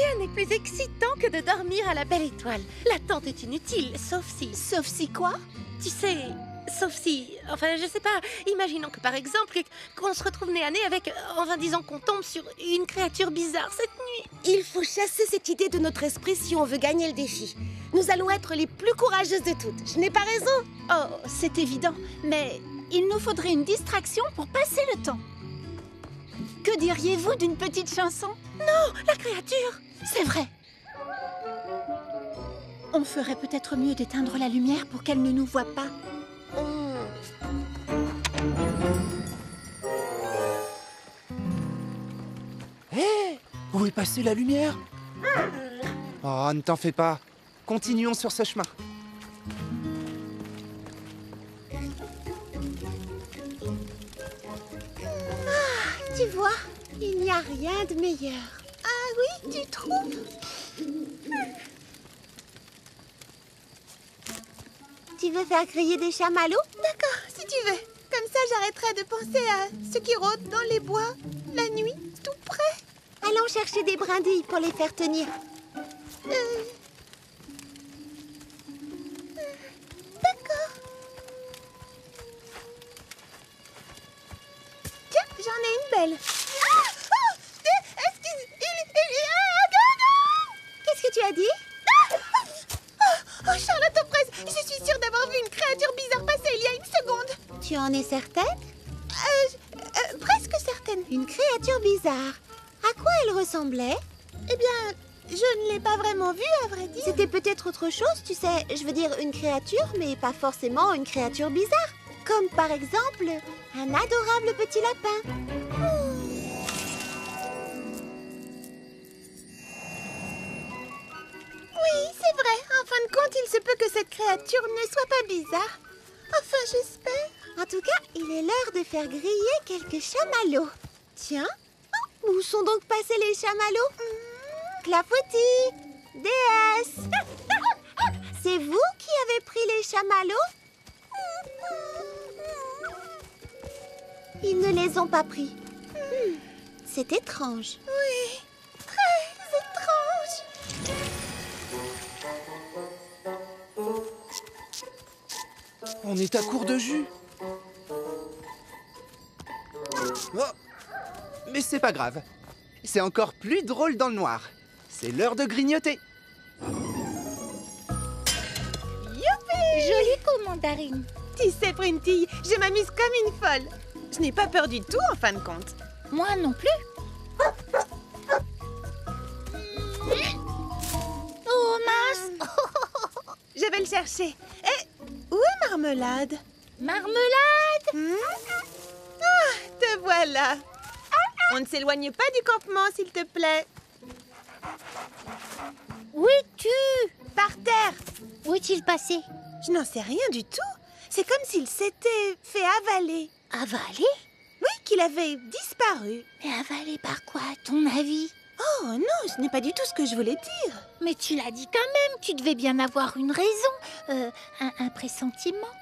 Rien n'est plus excitant que de dormir à la belle étoile. L'attente est inutile, sauf si... Sauf si quoi? Tu sais, sauf si... Enfin, je sais pas, imaginons que par exemple, qu'on se retrouve nez à nez avec... Enfin, disons qu'on tombe sur une créature bizarre cette nuit. Il faut chasser cette idée de notre esprit si on veut gagner le défi. Nous allons être les plus courageuses de toutes. Je n'ai pas raison? Oh, c'est évident, mais il nous faudrait une distraction pour passer le temps. Que diriez-vous d'une petite chanson? Non, la créature! C'est vrai. On ferait peut-être mieux d'éteindre la lumière pour qu'elle ne nous voie pas. Hé! Où est passée la lumière? Oh, ne t'en fais pas. Continuons sur ce chemin. Tu vois, il n'y a rien de meilleur. Ah oui, tu trouves? Tu veux faire griller des chamallows? D'accord, si tu veux. Comme ça, j'arrêterai de penser à ce qui rôde dans les bois, la nuit, tout près. Allons chercher des brindilles pour les faire tenir. D'accord. Tiens, j'en ai une belle. Qu'est-ce que tu as dit? Oh, Charlotte aux fraises, je suis sûre d'avoir vu une créature bizarre passer il y a une seconde. Tu en es certaine? Presque certaine. Une créature bizarre. À quoi elle ressemblait? Eh bien, je ne l'ai pas vraiment vue, à vrai dire. C'était peut-être autre chose, tu sais. Je veux dire une créature, mais pas forcément une créature bizarre. Comme par exemple, un adorable petit lapin. Oui, c'est vrai. En fin de compte, il se peut que cette créature ne soit pas bizarre. Enfin, j'espère. En tout cas, il est l'heure de faire griller quelques chamallows. Tiens, où sont donc passés les chamallows? Clafoutis, déesse. C'est vous qui avez pris les chamallows? Ils ne les ont pas pris. C'est étrange. Oui, très étrange. On est à court de jus. Oh. Mais c'est pas grave. C'est encore plus drôle dans le noir. C'est l'heure de grignoter. Youpi! Joli coup, mandarine. Tu sais, Brunty, je m'amuse comme une folle. Je n'ai pas peur du tout, en fin de compte. Moi non plus. Oh, mince! Je vais le chercher. Et où est Marmelade? Marmelade! Ah, te voilà. On ne s'éloigne pas du campement, s'il te plaît. Où es-tu? Par terre. Où est-il passé? Je n'en sais rien du tout. C'est comme s'il s'était fait avaler. Avalé? Oui, qu'il avait disparu. Mais avalé par quoi, à ton avis? Oh non, ce n'est pas du tout ce que je voulais dire. Mais tu l'as dit quand même, tu devais bien avoir une raison. Un pressentiment.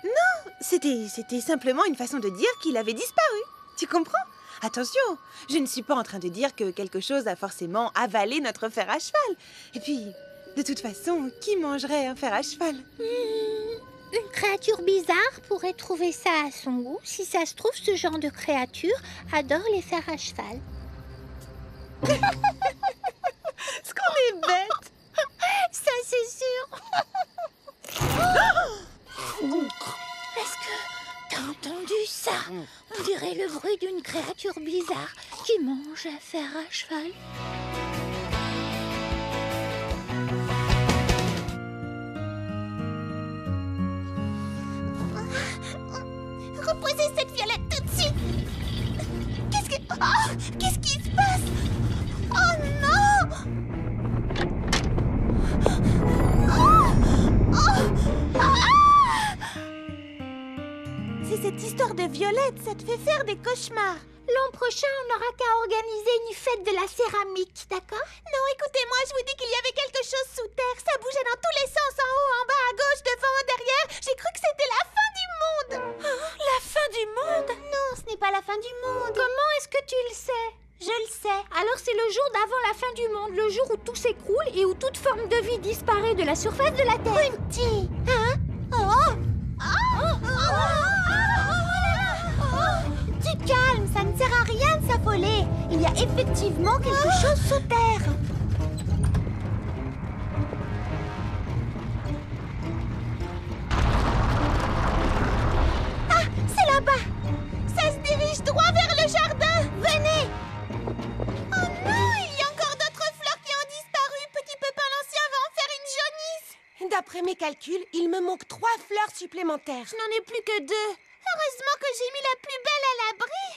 C'était simplement une façon de dire qu'il avait disparu. Tu comprends? Attention, je ne suis pas en train de dire que quelque chose a forcément avalé notre fer à cheval. Et puis, de toute façon, qui mangerait un fer à cheval? Une créature bizarre pourrait trouver ça à son goût. Si ça se trouve, ce genre de créature adore les fers à cheval. Est-ce qu'on est bête? Ça, c'est sûr. Est-ce que t'as entendu ça? On dirait le bruit d'une créature bizarre qui mange un fer à cheval. Reposez cette violette tout de suite. Qu'est-ce qui se passe? Oh non! C'est cette histoire de violette, ça te fait faire des cauchemars. L'an prochain, on n'aura qu'à organiser une fête de la céramique, d'accord? Non, écoutez-moi, je vous dis qu'il y avait quelque chose sous terre. Ça bougeait dans tous les sens, en haut, en bas, à gauche, devant, derrière. J'ai cru que c'était la fin du monde. La fin du monde? Non, ce n'est pas la fin du monde. Comment est-ce que tu le sais? Je le sais. Alors c'est le jour d'avant la fin du monde, le jour où tout s'écroule et où toute forme de vie disparaît de la surface de la Terre. Petit, hein? Oh! Tu calmes, ça ne sert à rien de s'affoler. Il y a effectivement quelque chose sous terre. Ah, c'est là-bas. Ça se dirige droit vers le jardin. Venez. Oh non, il y a encore d'autres fleurs qui ont disparu. Petit Pépin l'Ancien va en faire une jaunisse. D'après mes calculs, il me manque 3 fleurs supplémentaires. Je n'en ai plus que 2. Heureusement que j'ai mis la plus belle à l'abri.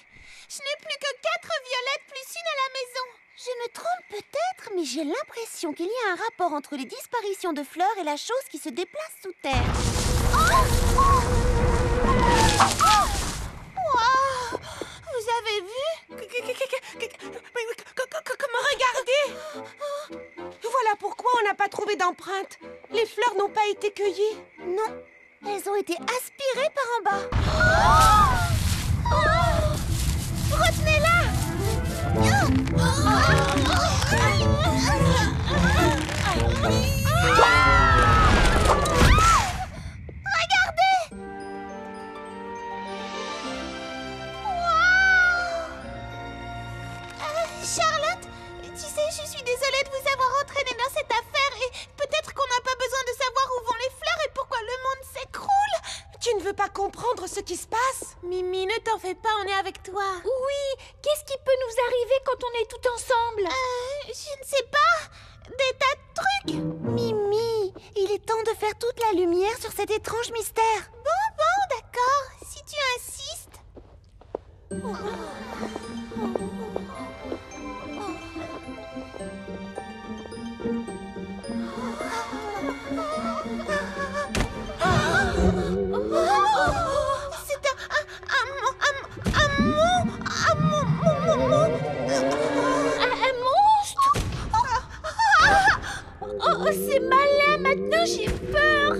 Je n'ai plus que 4 violettes plus une à la maison. Je me trompe peut-être, mais j'ai l'impression qu'il y a un rapport entre les disparitions de fleurs et la chose qui se déplace sous terre. Wow. Vous avez vu? Comment regardez? Voilà pourquoi on n'a pas trouvé d'empreinte. Les fleurs n'ont pas été cueillies. Non, elles ont été aspirées par en bas. Retenez-la! Regardez! Charlotte, tu sais, je suis désolée de vous avoir entraîné dans cette affaire et peut-être qu'on n'a pas besoin de savoir où vont les fleurs et pourquoi le monde s'écroule. Tu ne veux pas comprendre ce qui se passe? Mimi, ne t'en fais pas, on est avec toi. Oui, qu'est-ce qui peut nous arriver quand on est tout ensemble? Je ne sais pas. Des tas de trucs. Mimi, il est temps de faire toute la lumière sur cet étrange mystère. Bon, d'accord, si tu insistes. C'est Un monstre? Oh, c'est malin, maintenant j'ai peur.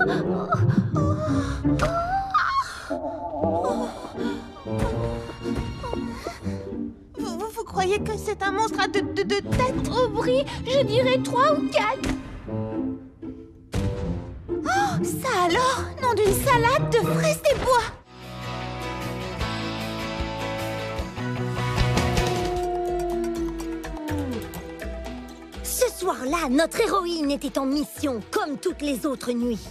Vous croyez que c'est un monstre à deux têtes? Aubry, je dirais 3 ou 4. Oh, ça alors? Nom d'une salade de fraises des bois. Ce soir-là, notre héroïne était en mission, comme toutes les autres nuits.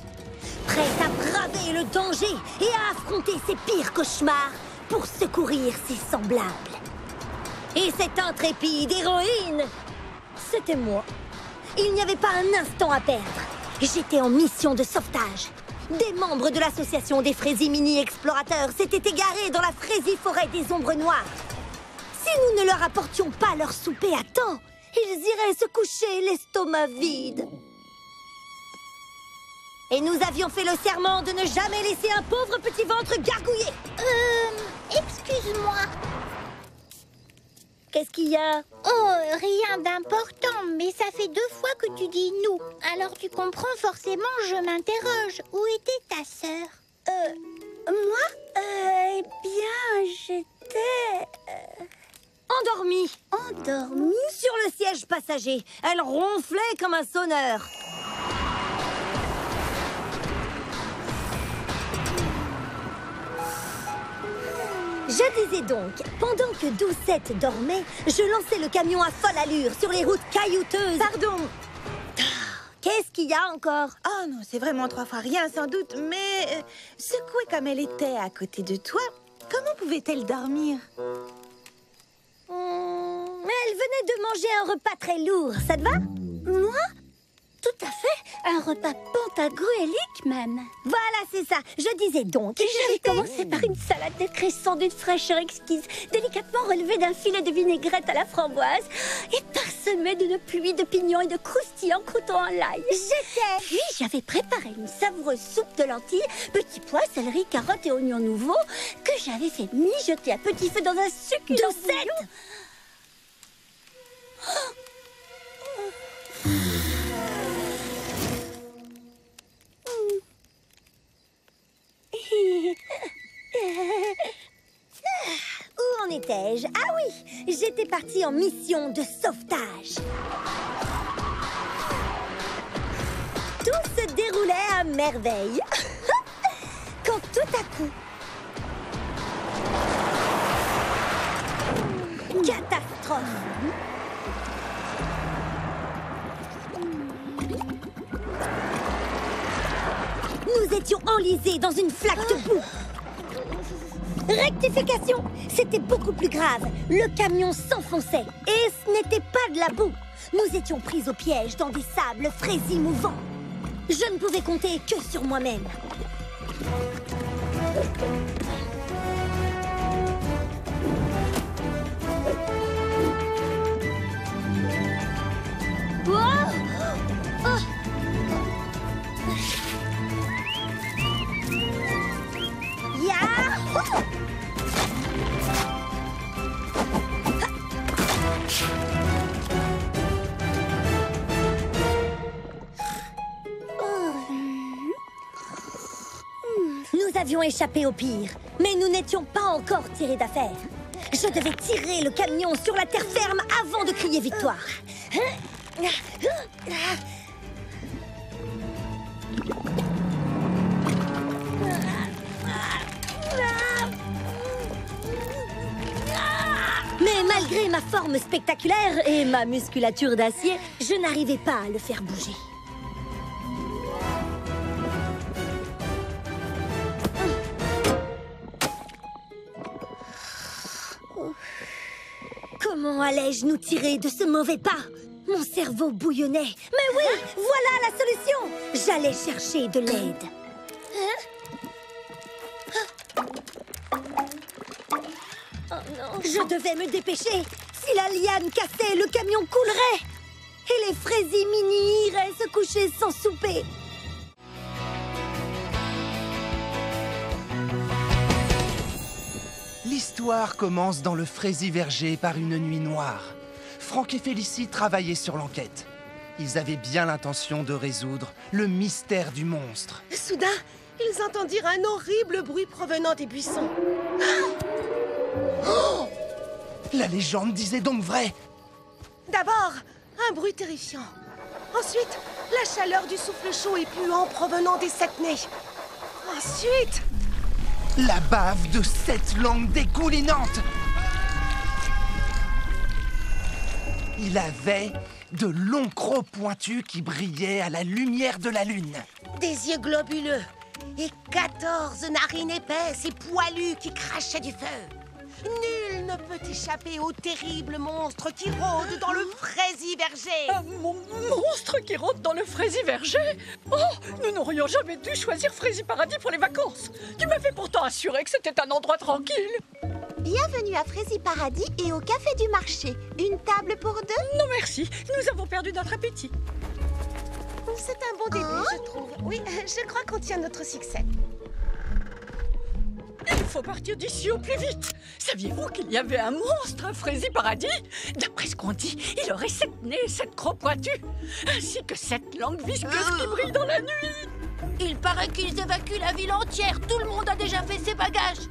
Prête à braver le danger et à affronter ses pires cauchemars pour secourir ses semblables. Et cette intrépide héroïne, c'était moi. Il n'y avait pas un instant à perdre. J'étais en mission de sauvetage. Des membres de l'association des Fraisi-Mini-Explorateurs s'étaient égarés dans la Fraisi-Forêt des Ombres Noires. Si nous ne leur apportions pas leur souper à temps, ils iraient se coucher l'estomac vide. Et nous avions fait le serment de ne jamais laisser un pauvre petit ventre gargouiller. Excuse-moi. Qu'est-ce qu'il y a? Oh, rien d'important, mais ça fait 2 fois que tu dis nous. Alors tu comprends forcément, je m'interroge. Où était ta sœur? Moi? Eh bien, j'étais... endormie. Endormie? Sur le siège passager. Elle ronflait comme un sonneur. Je disais donc, pendant que Doucette dormait, je lançais le camion à folle allure sur les routes caillouteuses. Pardon. Qu'est-ce qu'il y a encore? Oh non, c'est vraiment 3 fois rien sans doute, mais secouée comme elle était à côté de toi, comment pouvait-elle dormir? Mais elle venait de manger un repas très lourd, ça te va? Moi? Tout à fait. Un repas pantagruélique même. Voilà, c'est ça. Je disais donc. J'avais commencé par une salade décressante d'une fraîcheur exquise, délicatement relevée d'un filet de vinaigrette à la framboise et parsemée d'une pluie de pignons et de croustillants croûtons en l'ail. Puis j'avais préparé une savoureuse soupe de lentilles, petits pois, céleri, carottes et oignons nouveaux que j'avais fait mijoter à petit feu dans un succulent bouillon. Où en étais-je? Ah oui, j'étais partie en mission de sauvetage. Tout se déroulait à merveille. Quand tout à coup... Catastrophe! Nous étions enlisés dans une flaque de boue. Rectification! C'était beaucoup plus grave. Le camion s'enfonçait et ce n'était pas de la boue. Nous étions pris au piège dans des sables fraisés mouvants. Je ne pouvais compter que sur moi-même. Nous avions échappé au pire, mais nous n'étions pas encore tirés d'affaire. Je devais tirer le camion sur la terre ferme avant de crier victoire. Mais malgré ma forme spectaculaire et ma musculature d'acier, je n'arrivais pas à le faire bouger. Comment allais-je nous tirer de ce mauvais pas? Mon cerveau bouillonnait. Mais oui, voilà la solution! J'allais chercher de l'aide. Je devais me dépêcher. Si la liane cassait, le camion coulerait. Et les fraisiers mini iraient se coucher sans souper. L'histoire commence dans le fraisier-verger par une nuit noire. Franck et Félicie travaillaient sur l'enquête. Ils avaient bien l'intention de résoudre le mystère du monstre. Soudain, ils entendirent un horrible bruit provenant des buissons. Oh! La légende disait donc vrai. D'abord, un bruit terrifiant. Ensuite, la chaleur du souffle chaud et puant provenant des 7 nez. Ensuite... la bave de 7 langues dégoulinantes. Il avait de longs crocs pointus qui brillaient à la lumière de la lune. Des yeux globuleux et 14 narines épaisses et poilues qui crachaient du feu. Nul ne peut échapper au terrible monstre qui rôde dans le fraisier-verger. Un monstre qui rôde dans le fraisier-verger? Oh, nous n'aurions jamais dû choisir Fraisier Paradis pour les vacances. Tu m'avais pourtant assuré que c'était un endroit tranquille. Bienvenue à Fraisier Paradis et au café du marché. Une table pour deux? Non merci, nous avons perdu notre appétit. C'est un bon début, je trouve. Oui, je crois qu'on tient notre succès. Il faut partir d'ici au plus vite. Saviez-vous qu'il y avait un monstre à Fraisier Paradis? D'après ce qu'on dit, il aurait 7 nez et 7 crocs pointus, ainsi que 7 langues visqueuses qui brillent dans la nuit. Il paraît qu'ils évacuent la ville entière. Tout le monde a déjà fait ses bagages.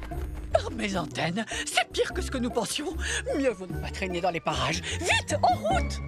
Par mes antennes, c'est pire que ce que nous pensions. Mieux vaut ne pas traîner dans les parages. Vite, en route!